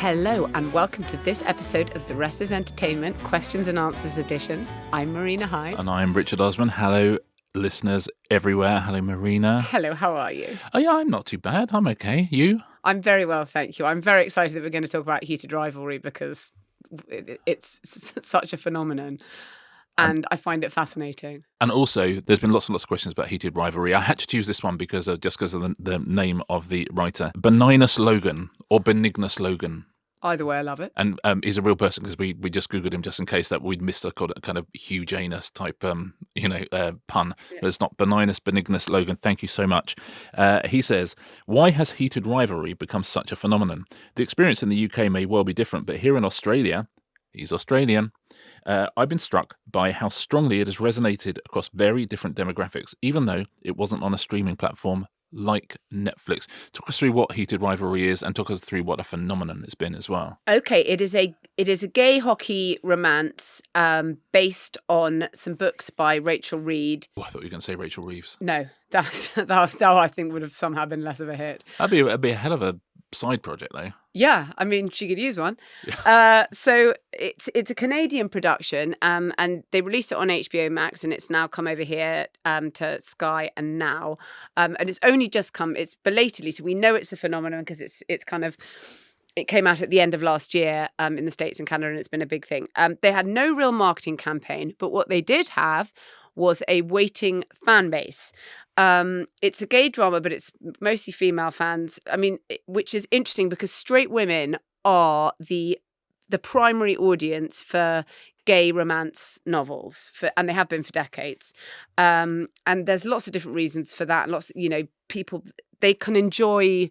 Hello and welcome to this episode of The Rest is Entertainment Questions and Answers Edition. I'm Marina Hyde. And I'm Richard Osman. Hello, listeners everywhere. Hello, Marina. Hello, how are you? Oh, yeah, I'm not too bad. I'm okay. You? I'm very well, thank you. I'm very excited that we're going to talk about Heated Rivalry because it's such a phenomenon. And I find it fascinating. And also, there's been lots and lots of questions about Heated Rivalry. I had to choose this one because of the name of the writer. Benignus Logan or Benignus Logan. Either way, I love it. And he's a real person because we just Googled him just in case that we'd missed a kind of Hugh Janus type, pun. Yeah. But it's not Benignus, Benignus Logan. Thank you so much. He says, why has Heated Rivalry become such a phenomenon? The experience in the UK may well be different, but here in Australia, he's Australian, I've been struck by how strongly it has resonated across very different demographics, even though it wasn't on a streaming platform like Netflix. Talk us through what Heated Rivalry is and talk us through what a phenomenon it's been as well. Okay, it is a gay hockey romance based on some books by Rachel Reed. Oh, I thought you were going to say Rachel Reeves. No, that I think would have somehow been less of a hit. That'd be a hell of a side project, though. Yeah, I mean, she could use one. So it's a Canadian production, and they released it on HBO Max, and it's now come over here to Sky and Now, and it's only just come. It's belatedly, so we know it's a phenomenon because it's kind of. It came out at the end of last year in the States and Canada, and it's been a big thing. They had no real marketing campaign, but what they did have was a waiting fan base. It's a gay drama, but it's mostly female fans. I mean, which is interesting because straight women are the primary audience for gay romance novels, and they have been for decades. And there's lots of different reasons for that. Lots, people, they can enjoy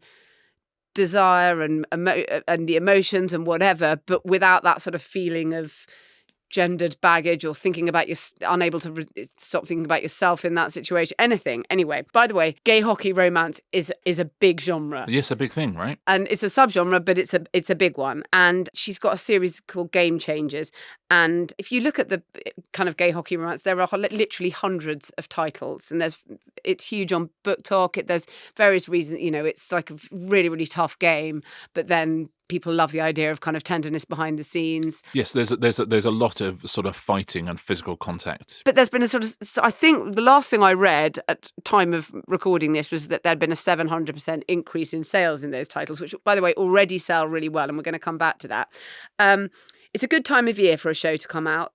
desire and the emotions and whatever, but without that sort of feeling of gendered baggage or thinking about unable to stop thinking about yourself in that situation, anything. Anyway, by the way, gay hockey romance is a big genre. Yes, a big thing, right? And it's a subgenre, but it's a big one. And she's got a series called Game Changers. And if you look at the kind of gay hockey romance, there are literally hundreds of titles, and it's huge on Book Talk. There's various reasons, it's like a really, really tough game, but then people love the idea of kind of tenderness behind the scenes. Yes, there's a lot of sort of fighting and physical contact. But there's been a sort of, I think the last thing I read at time of recording this was that there'd been a 700% increase in sales in those titles, which, by the way, already sell really well, and we're going to come back to that. It's a good time of year for a show to come out.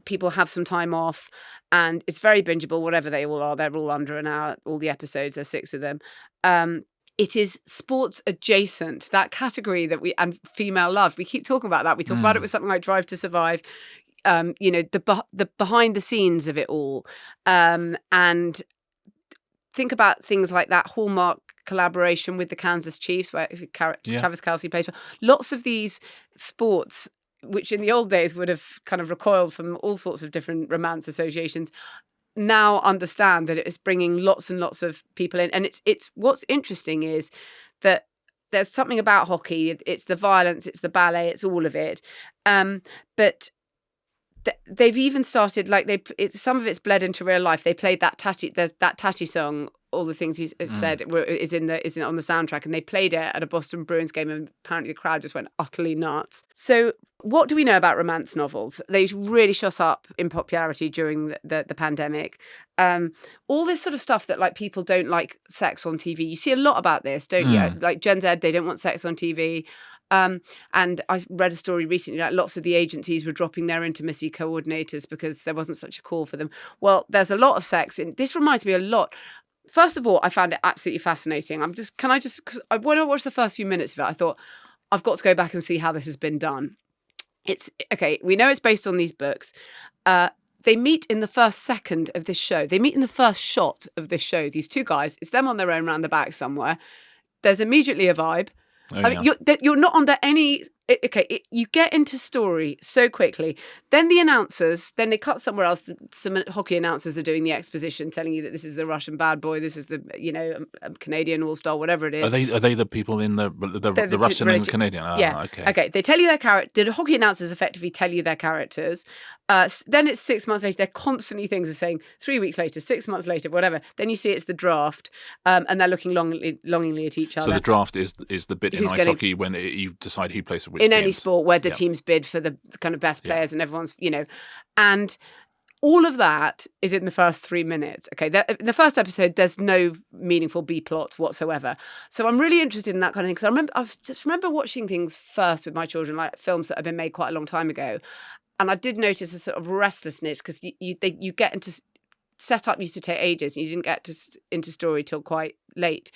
People have some time off, and it's very bingeable, whatever they all are. They're all under an hour, all the episodes, there's 6 of them. It is sports adjacent, that category and female love. We keep talking about that. We talk about it with something like Drive to Survive, the behind the scenes of it all. And think about things like that Hallmark collaboration with the Kansas Chiefs, where Travis Kelce plays for. Lots of these sports, which in the old days would have kind of recoiled from all sorts of different romance associations, now understand that it is bringing lots and lots of people in. And it's what's interesting is that there's something about hockey. It's the violence, it's the ballet, it's all of it. But they've even started, some of it's bled into real life. They played that Tatty song, All the Things He Said, is on the soundtrack, and they played it at a Boston Bruins game, and apparently the crowd just went utterly nuts. So what do we know about romance novels? They really shot up in popularity during the pandemic. All this sort of stuff that people don't like sex on TV. You see a lot about this, don't you? Like Gen Z, they don't want sex on TV. And I read a story recently that lots of the agencies were dropping their intimacy coordinators because there wasn't such a call for them. Well, there's a lot of sex. This reminds me a lot. First of all, I found it absolutely fascinating. Because when I watched the first few minutes of it, I thought, I've got to go back and see how this has been done. It's okay. We know it's based on these books. They meet in the first second of this show. They meet in the first shot of this show. These two guys, it's them on their own around the back somewhere. There's immediately a vibe. I mean, you're not under any you get into story so quickly. Then the announcers, then they cut somewhere else. Some hockey announcers are doing the exposition, telling you that this is the Russian bad boy, this is the Canadian all-star, whatever it is. Are they the people in the Russian and Canadian? Yeah. Okay. They tell you their character. The hockey announcers effectively tell you their characters. Then it's 6 months later. They're constantly things are saying 3 weeks later, 6 months later, whatever. Then you see it's the draft, and they're looking longingly at each other. So the draft is the bit in ice hockey when you decide who plays for which in teams. any sport where the teams bid for the kind of best players, and everyone's and all of that is in the first 3 minutes. Okay, in the first episode, there's no meaningful B plot whatsoever. So I'm really interested in that kind of thing because I just remember watching things first with my children, like films that have been made quite a long time ago. And I did notice a sort of restlessness because you get into setup used to take ages and you didn't get into story till quite late.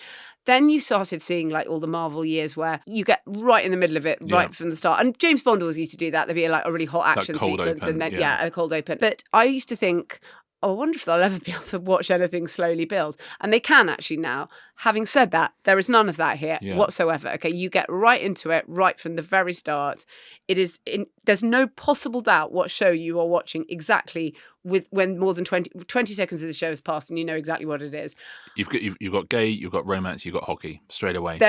Then you started seeing like all the Marvel years where you get right in the middle of it, right from the start. And James Bond always used to do that. There'd be like a really hot action sequence and then a cold open. But I used to think, I wonder if they'll ever be able to watch anything slowly build. And they can actually now. Having said that, there is none of that here whatsoever. Okay, you get right into it right from the very start. There's no possible doubt what show you are watching exactly when more than 20 seconds of the show has passed and you know exactly what it is. You've got gay, you've got romance, you've got hockey straight away.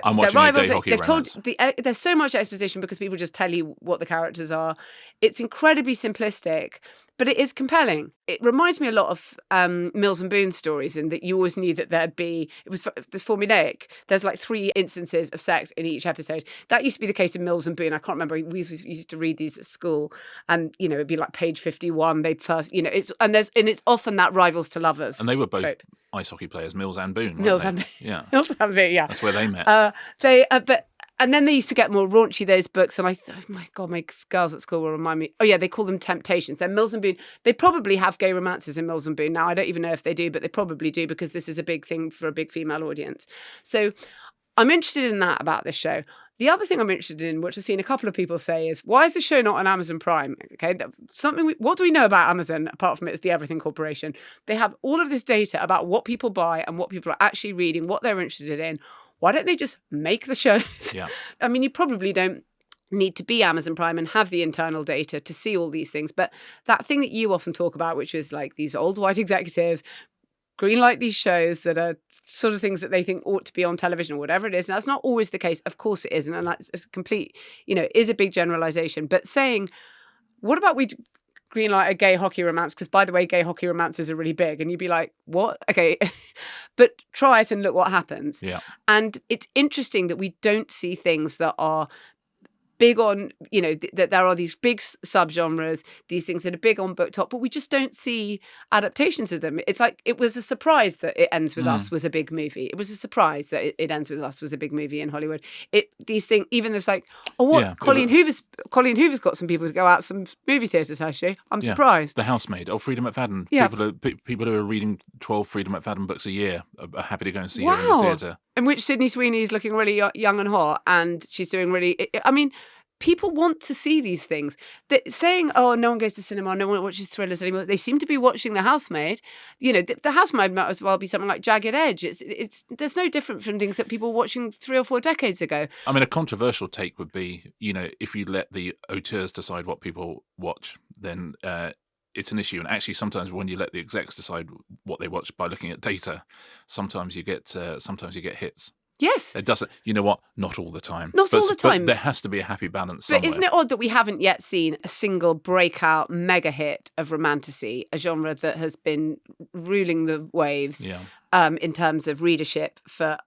I'm watching rivals. a gay hockey romance. There's so much exposition because people just tell you what the characters are. It's incredibly simplistic, but it is compelling. It reminds me a lot of Mills and Boon stories in that you always knew that there'd be, it was formulaic. There's like 3 instances of sex in each episode. That used to be the case in Mills and Boon. I can't remember. We used to read these at school and, it'd be like page 51. They'd first, it's often that rivals to lovers. And they were both trope. Ice hockey players, Mills and Boon. Mills and Boon. Yeah. Mills and Boon, yeah. That's where they met. And then they used to get more raunchy, those books. And oh my God, my girls at school will remind me. Oh, yeah, they call them Temptations. They're Mills and Boon. They probably have gay romances in Mills and Boon now. I don't even know if they do, but they probably do because this is a big thing for a big female audience. So I'm interested in that about this show. The other thing I'm interested in, which I've seen a couple of people say, is why is the show not on Amazon Prime? Okay, what do we know about Amazon apart from it's the Everything Corporation? They have all of this data about what people buy and what people are actually reading, what they're interested in. Why don't they just make the shows? Yeah. I mean, you probably don't need to be Amazon Prime and have the internal data to see all these things. But that thing that you often talk about, which is like these old white executives greenlight these shows that are sort of things that they think ought to be on television or whatever it is. And that's not always the case. Of course it isn't. And that's a complete, is a big generalization. But saying, what about we greenlight a gay hockey romance? Because by the way, gay hockey romances are really big. And you'd be like, what? Okay. But try it and look what happens. Yeah. And it's interesting that we don't see things that are big on, that there are these big subgenres, these things that are big on book top, but we just don't see adaptations of them. It's like, it was a surprise that It Ends With Us was a big movie. It was a surprise that It Ends With Us was a big movie in Hollywood. These things, even there's like, Colleen Hoover's got some people to go out some movie theatres, has she? I'm surprised. The Housemaid, Freedom McFadden. Yeah. People who are reading 12 Freedom McFadden books a year are happy to go and see her in the theatre. In which Sydney Sweeney is looking really young and hot, and she's doing really. I mean, people want to see these things. Saying, "Oh, no one goes to cinema, no one watches thrillers anymore." They seem to be watching The Housemaid. The Housemaid might as well be something like Jagged Edge. There's no different from things that people were watching 3 or 4 decades ago. I mean, a controversial take would be, if you let the auteurs decide what people watch, then it's an issue. And actually, sometimes when you let the execs decide what they watch by looking at data, sometimes you get hits. Yes. It doesn't. You know what? Not all the time. Not all the time. But there has to be a happy balance somewhere. But isn't it odd that we haven't yet seen a single breakout mega hit of romantasy, a genre that has been ruling the waves in terms of readership for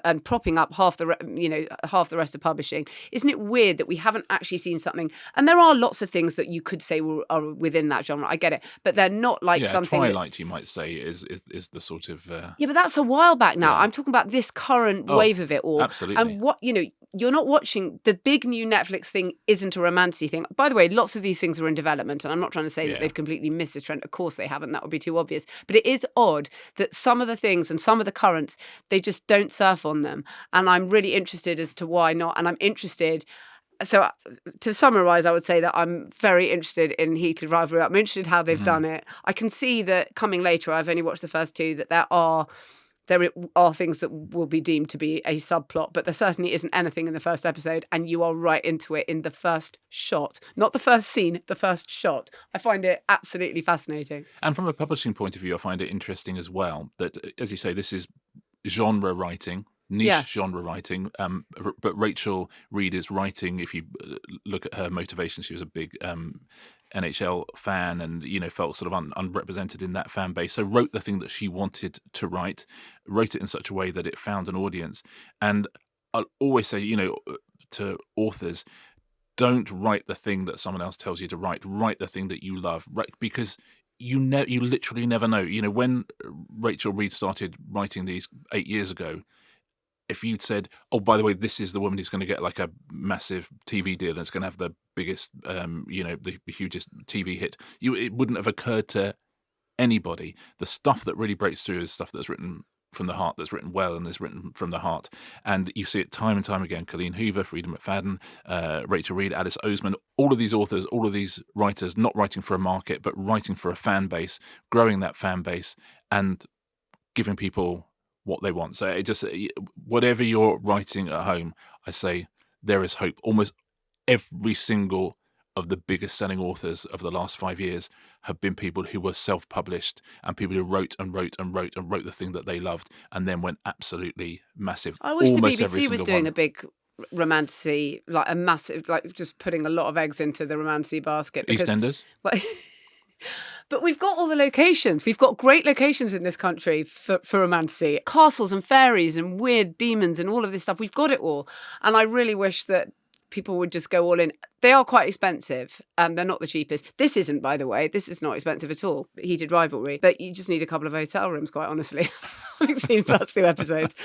and propping up half the rest of publishing? Isn't it weird that we haven't actually seen something? And there are lots of things that you could say are within that genre. I get it, but they're not like something. Twilight, you might say, is the sort of. Yeah, but that's a while back now. I'm talking about this current wave of it all. Absolutely. And what you're not watching. The big new Netflix thing isn't a romancy thing. By the way, lots of these things are in development, and I'm not trying to say that they've completely missed this trend. Of course they haven't. That would be too obvious. But it is odd that some of the things and some of the currents, they just don't surf on them. And I'm really interested as to why not. And I'm interested. So to summarise, I would say that I'm very interested in Heated Rivalry. I'm interested how they've done it. I can see that coming later, I've only watched the first 2, that there are things that will be deemed to be a subplot, but there certainly isn't anything in the first episode, and you are right into it in the first shot. Not the first scene, the first shot. I find it absolutely fascinating. And from a publishing point of view, I find it interesting as well that, as you say, this is genre writing, niche genre writing, but Rachel Reed is writing, if you look at her motivation, she was a big NHL fan and, felt sort of unrepresented in that fan base. So wrote the thing that she wanted to write, wrote it in such a way that it found an audience. And I'll always say, to authors, don't write the thing that someone else tells you to write. Write the thing that you love, right? Because you literally never know. When Rachel Reed started writing these 8 years ago, if you'd said, oh, by the way, this is the woman who's going to get like a massive TV deal and it's going to have the biggest, the hugest TV hit, it wouldn't have occurred to anybody. The stuff that really breaks through is stuff that's written from the heart, that's written well and is written from the heart. And you see it time and time again. Colleen Hoover, Frida McFadden, Rachel Reed, Alice Oseman, all of these authors, all of these writers, not writing for a market, but writing for a fan base, growing that fan base and giving people what they want. So it just, whatever you're writing at home, I say there is hope. Almost every single of the biggest selling authors of the last 5 years have been people who were self-published and people who wrote the thing that they loved and then went absolutely massive. I wish Almost the BBC was doing a big romantasy, like a massive, like just putting a lot of eggs into the romantasy basket. EastEnders? But we've got all the locations. We've got great locations in this country for romantasy. Castles and fairies and weird demons and all of this stuff. We've got it all. And I really wish that people would just go all in. They are quite expensive. They're not the cheapest. This isn't, by the way. This is not expensive at all. Heated Rivalry. But you just need a couple of hotel rooms, quite honestly. I've seen first 2 episodes.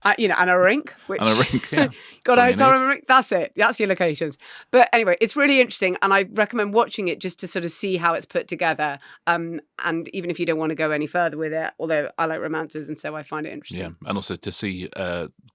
And a rink. And a rink, yeah. Got a hotel room and a rink. That's it. That's your locations. But anyway, it's really interesting. And I recommend watching it just to sort of see how it's put together. And even if you don't want to go any further with it, although I like romances and so I find it interesting. Yeah. And also to see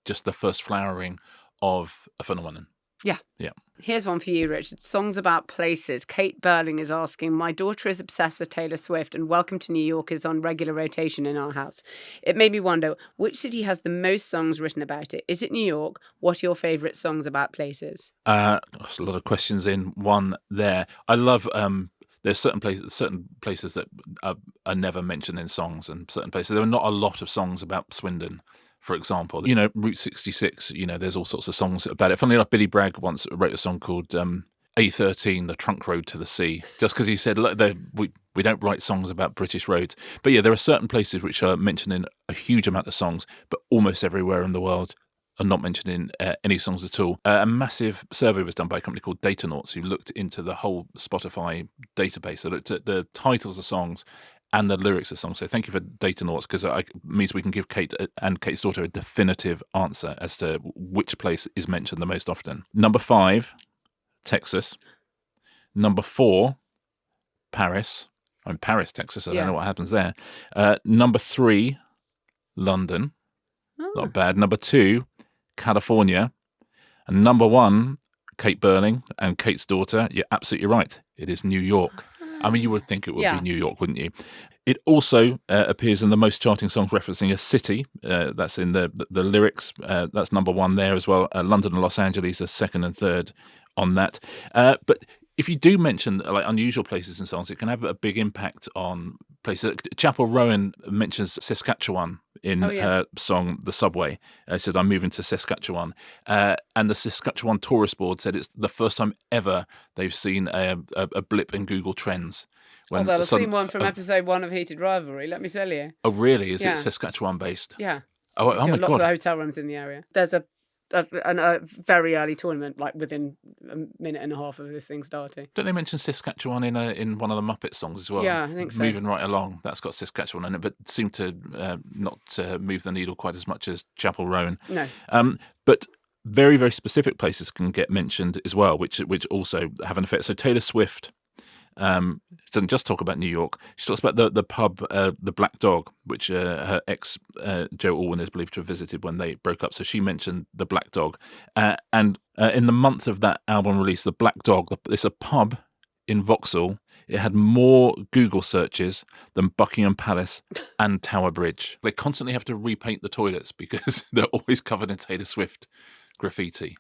just the first flowering of a phenomenon. Yeah. Yeah. Here's one for you, Richard. Songs about places. Kate Burling is asking, my daughter is obsessed with Taylor Swift and Welcome to New York is on regular rotation in our house. It made me wonder, which city has the most songs written about it? Is it New York? What are your favourite songs about places? There's a lot of questions in one there. I love... There's certain places that are never mentioned in songs and certain places. There are not a lot of songs about Swindon, for example. Route 66, there's all sorts of songs about it. Funnily enough, Billy Bragg once wrote a song called A13, The Trunk Road to the Sea, just because he said, look, we don't write songs about British roads. But yeah, there are certain places which are mentioned in a huge amount of songs, but almost everywhere in the world are not mentioned in any songs at all. A massive survey was done by a company called Datanauts who looked into the whole Spotify database. They looked at the titles of songs and the lyrics of songs. So thank you for Datanauts, because it means we can give Kate and Kate's daughter a definitive answer as to which place is mentioned the most often. Number 5, Texas. Number 4, Paris. I'm in Paris, Texas. I don't know what happens there. Number 3, London. Not bad. Number 2, California. And number 1, Kate Burling and Kate's daughter. You're absolutely right. It is New York. I mean, you would think it would be New York, wouldn't you? It also appears in the most charting songs referencing a city. That's in the lyrics. That's number 1 there as well. London and Los Angeles are 2nd and 3rd on that. But if you do mention like unusual places in songs, it can have a big impact on places. Chapel Rowan mentions Saskatchewan in her song The Subway. It says, I'm moving to Saskatchewan. And the Saskatchewan Tourist Board said it's the first time ever they've seen a blip in Google Trends. Although I've seen one from episode 1 of Heated Rivalry, let me tell you. Oh, really? Is it Saskatchewan based? Yeah. Oh my God. A lot of the hotel rooms in the area. There's a very early tournament, like within a minute and a half of this thing starting. Don't they mention Saskatchewan in one of the Muppet songs as well? Yeah, I think so. Moving Right Along, that's got Saskatchewan in it, but seemed to not move the needle quite as much as Chapel Rowan. No. But very, very specific places can get mentioned as well, which also have an effect. So Taylor Swift doesn't just talk about New York. She talks about the pub, the Black Dog, which her ex Joe Alwyn is believed to have visited when they broke up. So she mentioned the Black Dog, and in the month of that album release, the Black Dog, it's a pub in Vauxhall. It had more Google searches than Buckingham Palace and Tower Bridge. They constantly have to repaint the toilets because they're always covered in Taylor Swift graffiti.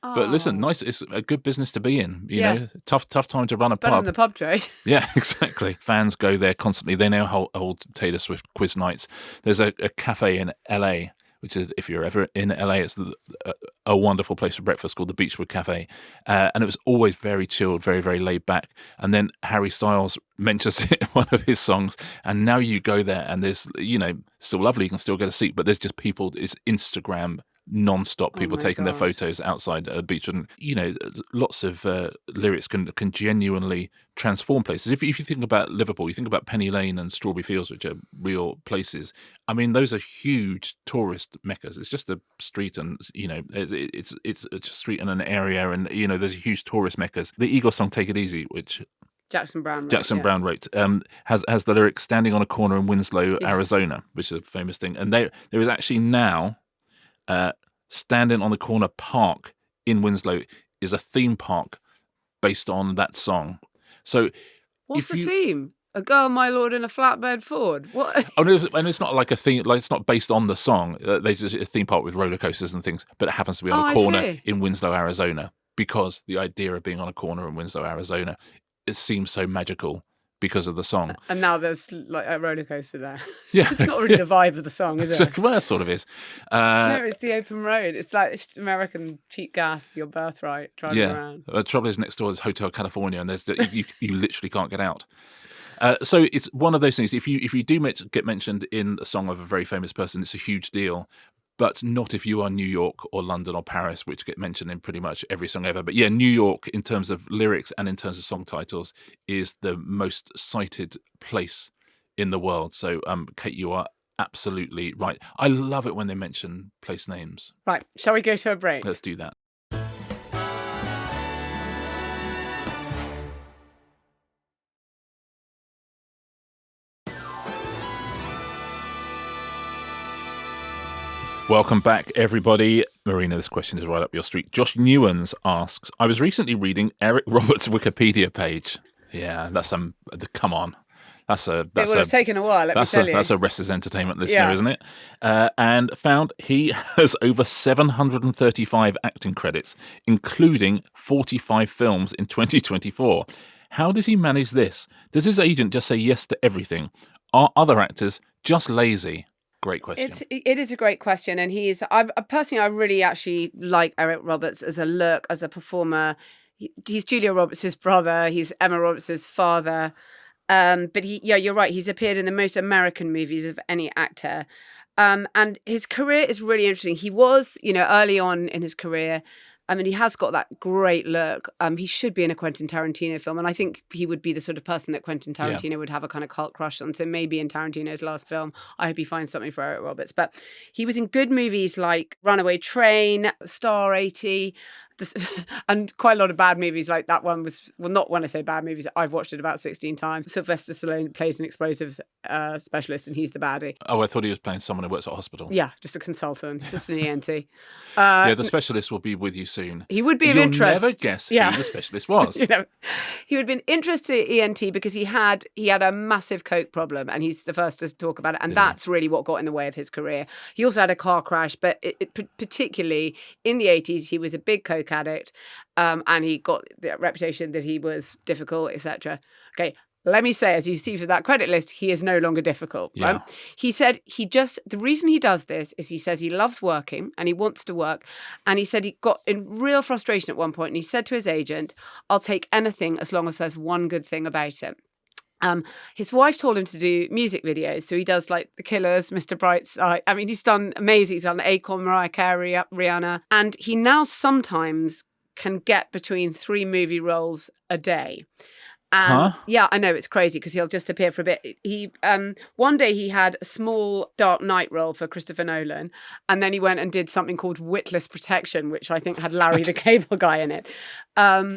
But listen, nice. It's a good business to be in. You know, tough time to run a pub. Better than the pub trade. Yeah, exactly. Fans go there constantly. They now hold Taylor Swift quiz nights. There's a cafe in LA which is, if you're ever in LA, it's a wonderful place for breakfast called the Beechwood Cafe. And it was always very chilled, very, very laid back. And then Harry Styles mentions it in one of his songs. And now you go there and there's, still lovely, you can still get a seat, but there's just people, it's Instagram non-stop, people taking their photos outside a beach. And lots of lyrics can genuinely transform places. If you think about Liverpool, you think about Penny Lane and Strawberry Fields, which are real places. I mean, those are huge tourist meccas. It's just a street, and it's a street and an area, and there's huge tourist meccas. The Eagles song "Take It Easy," which Jackson Browne wrote, has the lyric "Standing on a corner in Winslow, Arizona," which is a famous thing. And there is actually now Standing on the Corner Park in Winslow is a theme park based on that song. So, what's the theme? A girl, my lord, in a flatbed Ford. What? Oh no, and it's not like a theme. Like, it's not based on the song. They just a theme park with roller coasters and things, but it happens to be on a corner in Winslow, Arizona, because the idea of being on a corner in Winslow, Arizona, it seems so magical because of the song. And now there's like a roller coaster there. Yeah. It's not really the vibe of the song, is it? Well, it sort of is. No, it's the open road. It's like it's American cheap gas, your birthright, driving around. The trouble is, next door is Hotel California, and there's you literally can't get out. So it's one of those things. If you do get mentioned in a song of a very famous person, it's a huge deal. But not if you are New York or London or Paris, which get mentioned in pretty much every song ever. But yeah, New York, in terms of lyrics and in terms of song titles, is the most cited place in the world. So, Kate, you are absolutely right. I love it when they mention place names. Right. Shall we go to a break? Let's do that. Welcome back, everybody. Marina, this question is right up your street. Josh Newens asks, I was recently reading Eric Roberts' Wikipedia page. Yeah, that's come on. It would have taken a while, let me tell you. That's a Restless Entertainment listener, isn't it? And found he has over 735 acting credits, including 45 films in 2024. How does he manage this? Does his agent just say yes to everything? Are other actors just lazy? Great question. It is a great question, and I really actually like Eric Roberts as a look, as a performer. He's Julia Roberts' brother. He's Emma Roberts' father. But you're right. He's appeared in the most American movies of any actor, and his career is really interesting. He was, early on in his career. I mean, he has got that great look. He should be in a Quentin Tarantino film. And I think he would be the sort of person that Quentin Tarantino would have a kind of cult crush on. So maybe in Tarantino's last film, I hope he finds something for Eric Roberts. But he was in good movies like Runaway Train, Star 80, and quite a lot of bad movies. Like that one was, well, not when I say bad movies, I've watched it about 16 times. Sylvester Stallone plays an explosives specialist and he's the baddie. Oh, I thought he was playing someone who works at a hospital. Yeah, just a consultant, just an ENT. The specialist will be with you soon. He would be of interest. You'll never guess who the specialist was. He would have been interested in ENT because he had a massive coke problem, and he's the first to talk about it. And that's really what got in the way of his career. He also had a car crash, but particularly in the 80s, he was a big coke addict, and he got the reputation that he was difficult, etc. Okay. Let me say, as you see for that credit list, he is no longer difficult. Yeah. Right? He said the reason he does this is he says he loves working and he wants to work. And he said he got in real frustration at one point and he said to his agent, I'll take anything as long as there's one good thing about it. His wife told him to do music videos. So he does like The Killers, Mr. Brightside. I mean, he's done amazing. He's done Akon, Mariah Carey, Rihanna. And he now sometimes can get between 3 movie roles a day. And yeah, I know it's crazy because he'll just appear for a bit. He one day he had a small Dark Knight role for Christopher Nolan, and then he went and did something called Witless Protection, which I think had Larry the Cable Guy in it.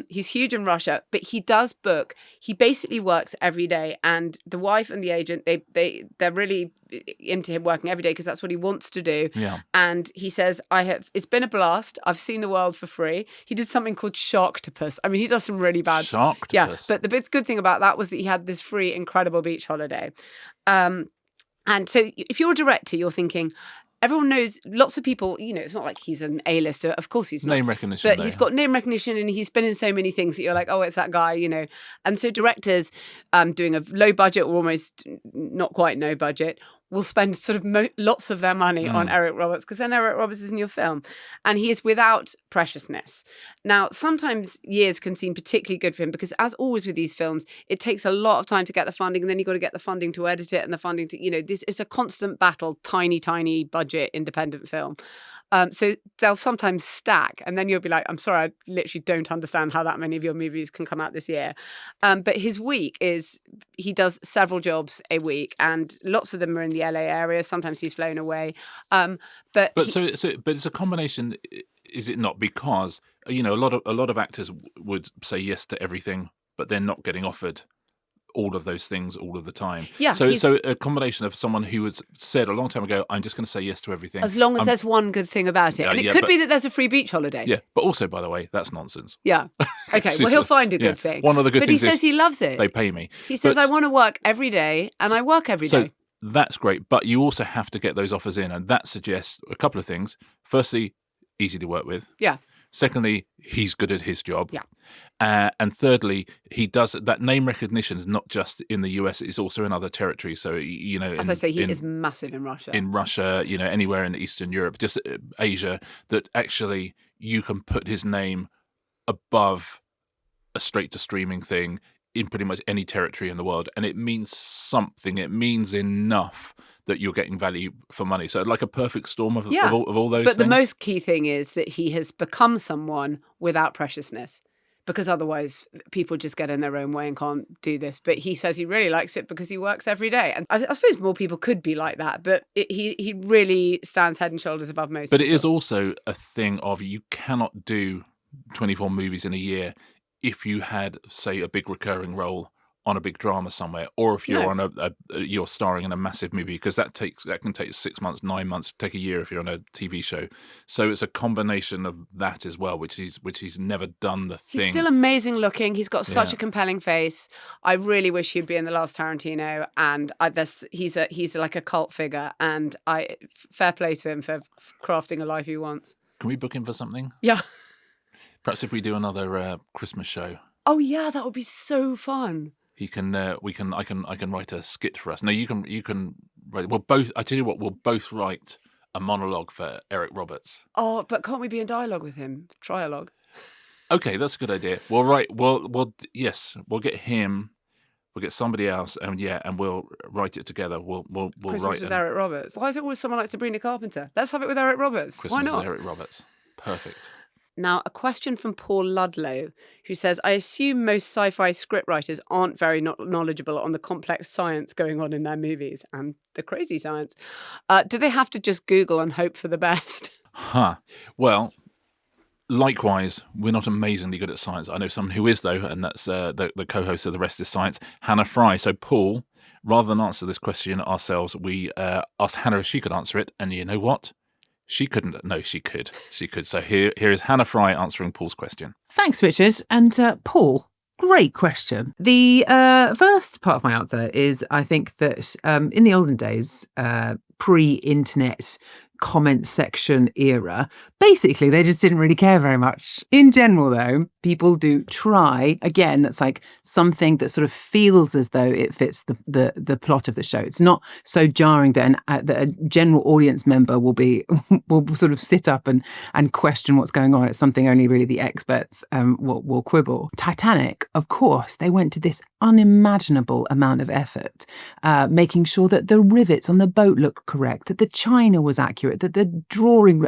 He's huge in Russia, but he does book. He basically works every day, and the wife and the agent they're really into him working every day because that's what he wants to do. Yeah. And he says, it's been a blast. I've seen the world for free. He did something called Sharktopus. I mean, he does some really bad. Sharktopus. Yeah, but the good thing about that was that he had this free, incredible beach holiday. And so if you're a director, you're thinking, everyone knows, lots of people, it's not like he's an A-lister. Of course he's not. Name recognition. But he's got name recognition and he's been in so many things that you're like, oh, it's that guy, And so directors doing a low budget or almost not quite no budget will spend sort of lots of their money on Eric Roberts because then Eric Roberts is in your film. And he is without preciousness. Now, sometimes years can seem particularly good for him because, as always with these films, it takes a lot of time to get the funding, and then you've got to get the funding to edit it and the funding to, this is a constant battle, tiny budget independent film. So they'll sometimes stack, and then you'll be like, I'm sorry, I literally don't understand how that many of your movies can come out this year. But his week is, he does several jobs a week, and lots of them are in the LA area. Sometimes he's flown away. But it's a combination, is it not? Because, a lot of actors would say yes to everything, but they're not getting offered all of those things all of the time. Yeah. So a combination of someone who has said a long time ago, I'm just going to say yes to everything. As long as there's one good thing about it. And it could be that there's a free beach holiday. Yeah. But also, by the way, that's nonsense. Yeah. Okay. Well, he'll find a good thing. One of the good things But he says he loves it. They pay me. He says, I want to work every day, and I work every day. That's great. But you also have to get those offers in. And that suggests a couple of things. Firstly, easy to work with. Yeah. Secondly, he's good at his job. Yeah. And thirdly, he does that name recognition is not just in the US; it's also in other territories. So as I say, he is massive in Russia. In Russia, anywhere in Eastern Europe, just Asia, that actually you can put his name above a straight to streaming thing in pretty much any territory in the world, and it means something. It means enough that you're getting value for money. So like a perfect storm of all those things. But the most key thing is that he has become someone without preciousness, because otherwise people just get in their own way and can't do this. But he says he really likes it because he works every day. And I suppose more people could be like that, but he really stands head and shoulders above most people. But it is also a thing of, you cannot do 24 movies in a year if you had, say, a big recurring role on a big drama somewhere, or if you're on you're starring in a massive movie, because that can take 6 months, 9 months, take a year if you're on a TV show. So it's a combination of that as well, which he's never done the thing. He's still amazing looking. He's got such a compelling face. I really wish he'd be in the last Tarantino, and he's like a cult figure, and fair play to him for crafting a life he wants. Can we book him for something? Yeah. Perhaps if we do another Christmas show. Oh yeah, that would be so fun. He can. I can write a skit for us. No, you can write. We'll both. I tell you what. We'll both write a monologue for Eric Roberts. Oh, but can't we be in dialogue with him? Trialogue. Okay, that's a good idea. We'll write. Yes. We'll get him. We'll get somebody else, and we'll write it together. We'll Christmas write with Eric Roberts. Why is it always someone like Sabrina Carpenter? Let's have it with Eric Roberts. Christmas Why not? with Eric Roberts. Perfect. Now, a question from Paul Ludlow, who says, I assume most sci-fi scriptwriters aren't very knowledgeable on the complex science going on in their movies and the crazy science. Do they have to just Google and hope for the best? Well, likewise, we're not amazingly good at science. I know someone who is, though, and that's the co-host of The Rest is Science, Hannah Fry. So, Paul, rather than answer this question ourselves, we asked Hannah if she could answer it. And you know what? She couldn't. No, she could. She could. So here is Hannah Fry answering Paul's question. Thanks, Richard. And Paul, great question. The first part of my answer is, I think that in the olden days, pre-internet comment section era, basically they just didn't really care very much. In general, though, people do try. Again, that's like something that sort of feels as though it fits the plot of the show. It's not so jarring that a general audience member will sort of sit up and question what's going on. It's something only really the experts will quibble. Titanic, of course, they went to this unimaginable amount of effort, making sure that the rivets on the boat looked correct, that the china was accurate, that the drawing,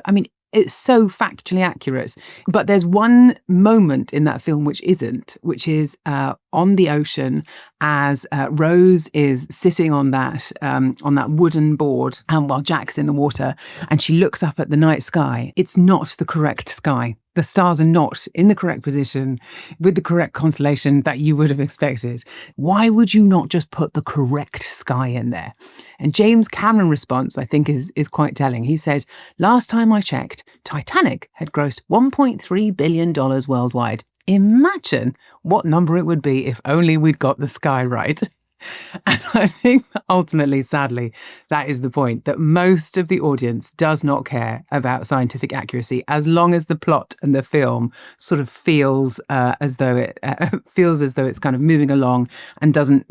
it's so factually accurate. But there's one moment in that film which isn't, which is on the ocean as Rose is sitting on that wooden board, and while Jack's in the water, and she looks up at the night sky. It's not the correct sky. The stars are not in the correct position with the correct constellation that you would have expected. Why would you not just put the correct sky in there? And James Cameron's response, I think, is quite telling. He said, last time I checked, Titanic had grossed $1.3 billion worldwide. Imagine what number it would be if only we'd got the sky right. And I think that ultimately, sadly, that is the point, that most of the audience does not care about scientific accuracy as long as the plot and the film sort of feels as though it's kind of moving along and doesn't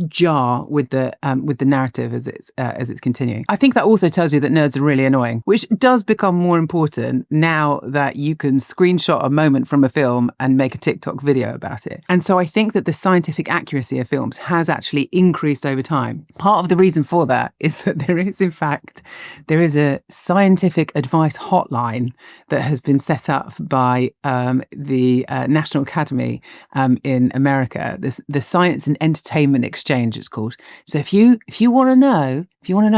jar with the narrative as it's continuing. I think that also tells you that nerds are really annoying, which does become more important now that you can screenshot a moment from a film and make a TikTok video about it. And so I think that the scientific accuracy of films has actually increased over time. Part of the reason for that is that there is a scientific advice hotline that has been set up by the National Academy in America. The Science and Entertainment Exchange, it's called. So if you want to know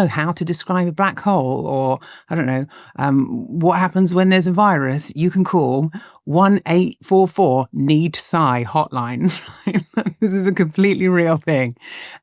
how to describe a black hole, or I don't know what happens when there's a virus, you can call 1-844-NEED-SCI hotline. This is a completely real thing.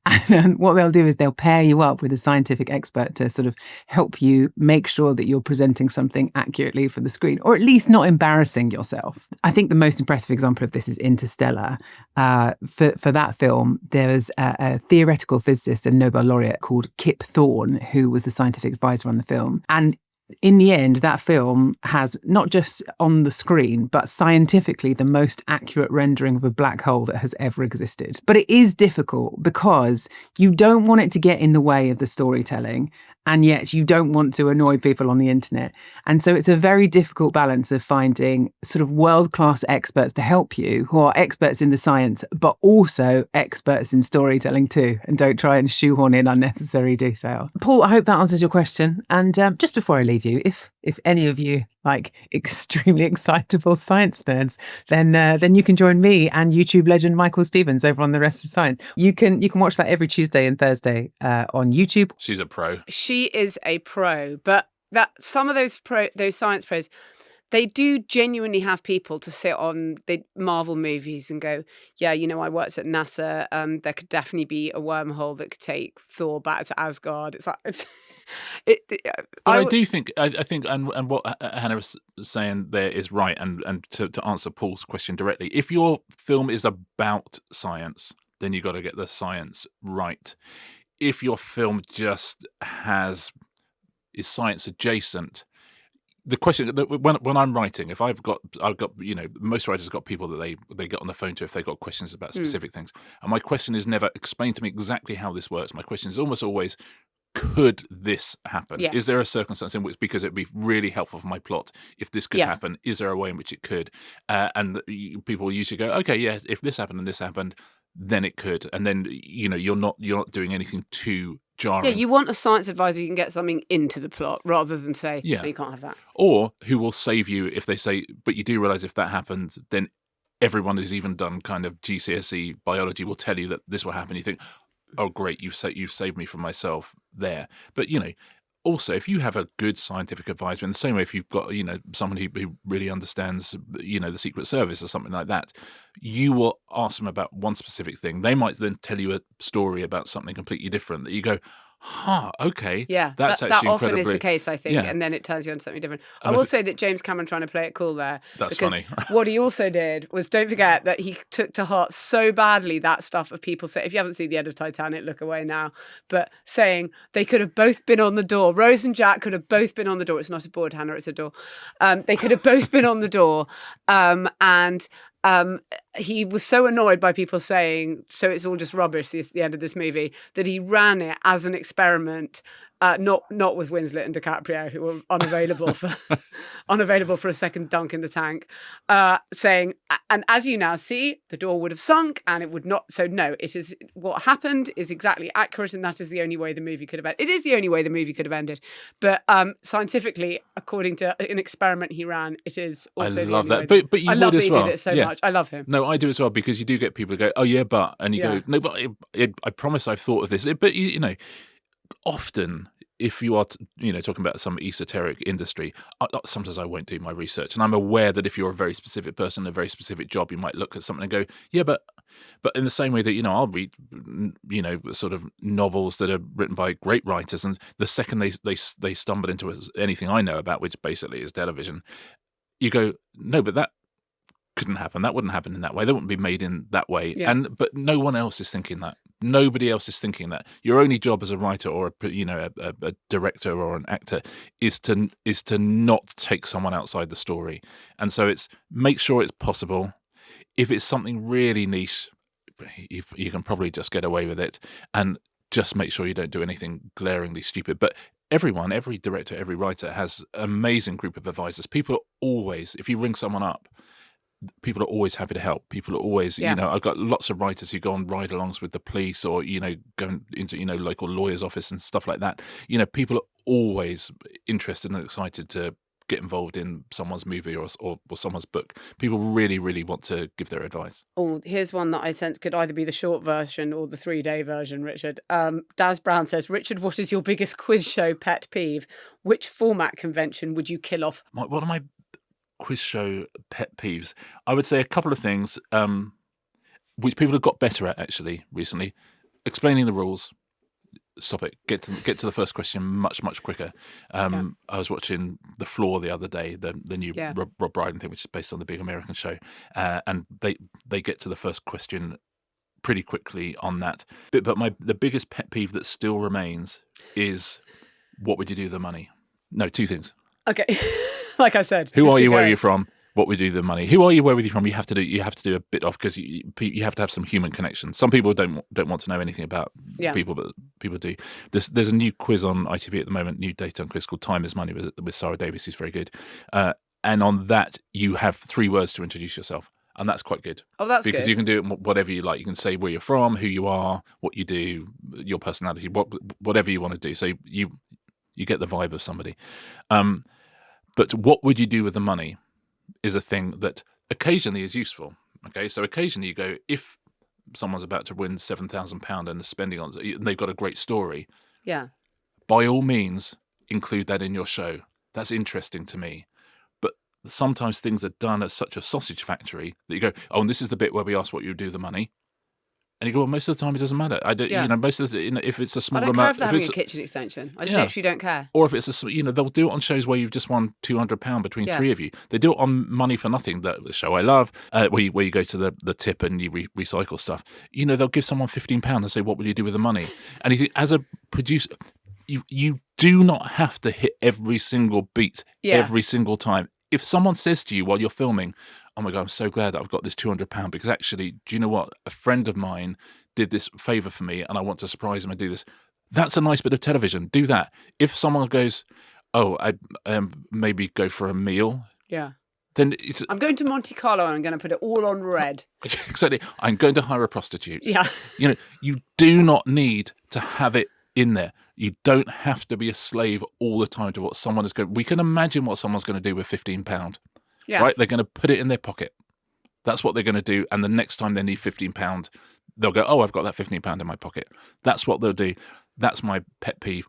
And what they'll do is they'll pair you up with a scientific expert to sort of help you make sure that you're presenting something accurately for the screen, or at least not embarrassing yourself. I think the most impressive example of this is Interstellar. For that film, there was a theoretical physicist and Nobel laureate called Kip Thorne, who was the scientific advisor on the film. And in the end, that film has not just on the screen, but scientifically the most accurate rendering of a black hole that has ever existed. But it is difficult because you don't want it to get in the way of the storytelling, and yet you don't want to annoy people on the internet. And so it's a very difficult balance of finding sort of world-class experts to help you, who are experts in the science, but also experts in storytelling too, and don't try and shoehorn in unnecessary detail. Paul, I hope that answers your question. And just before I leave you, if any of you like extremely excitable science nerds, then you can join me and YouTube legend Michael Stevens over on The Rest of Science. You can watch that every Tuesday and Thursday on YouTube. She's a pro. She is a pro, but that some of those science pros, they do genuinely have people to sit on the Marvel movies and go, yeah, I worked at NASA. There could definitely be a wormhole that could take Thor back to Asgard. It's like. I do think, I think, and what Hannah was saying there is right. And to answer Paul's question directly, if your film is about science, then you got to get the science right. If your film just is science adjacent, the question when I'm writing, if I've got most writers have got people that they get on the phone to if they've got questions about specific things, and my question is never explain to me exactly how this works. My question is almost always, could this happen? Yes. Is there a circumstance in which, because it'd be really helpful for my plot if this could happen, is there a way in which it could? And people usually go, okay, yeah, if this happened and this happened, then it could. And then you're not doing anything too jarring. Yeah, you want a science advisor who can get something into the plot rather than say, no, you can't have that. Or who will save you if they say, but you do realise if that happened, then everyone who's even done kind of GCSE biology will tell you that this will happen. You think, oh, great, you've saved me from myself there. But, also, if you have a good scientific advisor, in the same way if you've got, someone who really understands, the Secret Service or something like that, you will ask them about one specific thing. They might then tell you a story about something completely different that you go, okay. Yeah, that's that actually often incredibly... is the case, I think, and then it turns you on something different. I will say that James Cameron trying to play it cool there. That's because funny. What he also did was, don't forget that he took to heart so badly that stuff of people say, if you haven't seen the end of Titanic, look away now, but saying they could have both been on the door. Rose and Jack could have both been on the door. It's not a board, Hannah, it's a door. They could have both been on the door. And he was so annoyed by people saying, so it's all just rubbish, the end of this movie, that he ran it as an experiment, not with Winslet and DiCaprio, who were unavailable for a second dunk in the tank, saying, and as you now see, the door would have sunk and it would not. So no, it is what happened is exactly accurate, and that is the only way the movie could have ended. It is the only way the movie could have ended. But scientifically, according to an experiment he ran, it is also the only way. But you I love would that as he well. did it so much. I love him. No, I do as well, because you do get people who go, oh yeah, but, and you go, no, but I promise I've thought of this. But often if you are talking about some esoteric industry, sometimes I won't do my research, and I'm aware that if you're a very specific person in a very specific job, you might look at something and go, yeah, but in the same way that I'll read sort of novels that are written by great writers, and the second they stumble into anything I know about, which basically is television, you go, no, but that couldn't happen. That wouldn't happen in that way. They wouldn't be made in that way. Yeah. But no one else is thinking that. Nobody else is thinking that. Your only job as a writer or a director or an actor is to not take someone outside the story. And so it's make sure it's possible. If it's something really niche, you can probably just get away with it, and just make sure you don't do anything glaringly stupid. But everyone, every director, every writer has an amazing group of advisors. People are always, if you ring someone up, people are always happy to help. People are always, I've got lots of writers who go on ride-alongs with the police or, going into, local lawyer's office and stuff like that. People are always interested and excited to get involved in someone's movie or someone's book. People really, really want to give their advice. Oh, here's one that I sense could either be the short version or the 3-day version, Richard. Daz Brown says, Richard, what is your biggest quiz show pet peeve? Which format convention would you kill off? What are my quiz show pet peeves? I would say a couple of things, which people have got better at actually recently. Explaining the rules. Stop it. Get to the first question much quicker. I was watching The Floor the other day, the new Rob Brydon thing, which is based on the big American show, and they get to the first question pretty quickly on that. But the biggest pet peeve that still remains is, what would you do with the money? No, two things. Okay. Like I said, who are you? Where are you from? What we do with the money? Who are you? Where are you from? You have to do a bit off, because you have to have some human connection. Some people don't want to know anything about people, but people do. There's a new quiz on ITV at the moment, new daytime quiz called Time is Money with Sarah Davies, who's very good. And on that, you have 3 words to introduce yourself, and that's quite good. Oh, that's because good. You can do it whatever you like. You can say where you're from, who you are, what you do, your personality, whatever you want to do. So you get the vibe of somebody. But what would you do with the money is a thing that occasionally is useful. Okay, so occasionally you go, if someone's about to win £7,000 and is spending on it, and they've got a great story. Yeah. By all means, include that in your show. That's interesting to me. But sometimes things are done at such a sausage factory that you go, oh, and this is the bit where we ask what you do with the money. And you go, well, most of the time it doesn't matter. I don't, most of the, if it's a small amount, amount, if they're having a kitchen extension, I literally don't care. Or if it's they'll do it on shows where you've just won £200 between 3 of you. They do it on Money for Nothing, the show I love, where you go to the tip and you recycle stuff. They'll give someone £15 and say, what will you do with the money? And you think, as a producer, you do not have to hit every single beat every single time. If someone says to you while you're filming, oh my God, I'm so glad that I've got this £200 because actually, do you know what? A friend of mine did this favour for me and I want to surprise him and do this. That's a nice bit of television. Do that. If someone goes, oh, I maybe go for a meal. Yeah. Then I'm going to Monte Carlo and I'm going to put it all on red. Exactly. I'm going to hire a prostitute. Yeah. You do not need to have it in there. You don't have to be a slave all the time to what someone is going. We can imagine what someone's going to do with £15. Yeah. Right? They're going to put it in their pocket. That's what they're going to do. And the next time they need £15, they'll go, oh, I've got that £15 in my pocket. That's what they'll do. That's my pet peeve.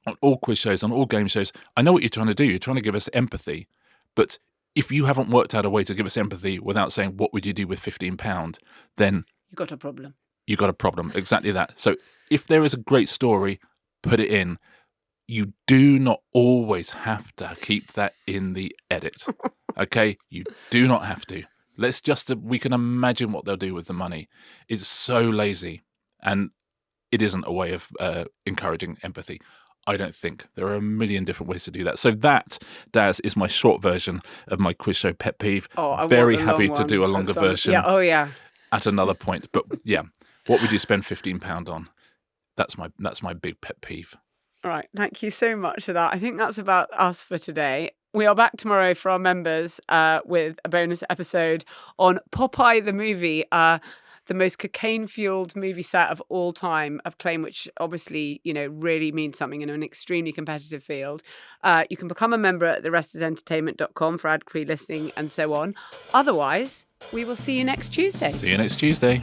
On all quiz shows, on all game shows, I know what you're trying to do. You're trying to give us empathy. But if you haven't worked out a way to give us empathy without saying, what would you do with £15, then You've got a problem. You've got a problem. Exactly that. So if there is a great story, put it in. You do not always have to keep that in the edit. Okay? You do not have to. We can imagine what they'll do with the money. It's so lazy, and it isn't a way of encouraging empathy. I don't think. There are a million different ways to do that. So that, Daz, is my short version of my quiz show pet peeve. Oh, very happy to do a longer version. Yeah. Oh, yeah. At another point. But yeah, what would you spend £15 on? That's my big pet peeve. All right. Thank you so much for that. I think that's about us for today. We are back tomorrow for our members with a bonus episode on Popeye the movie, the most cocaine-fueled movie set of all time, of claim, which obviously, really means something in an extremely competitive field. You can become a member at therestesentertainment.com for ad-free listening and so on. Otherwise, we will see you next Tuesday. See you next Tuesday.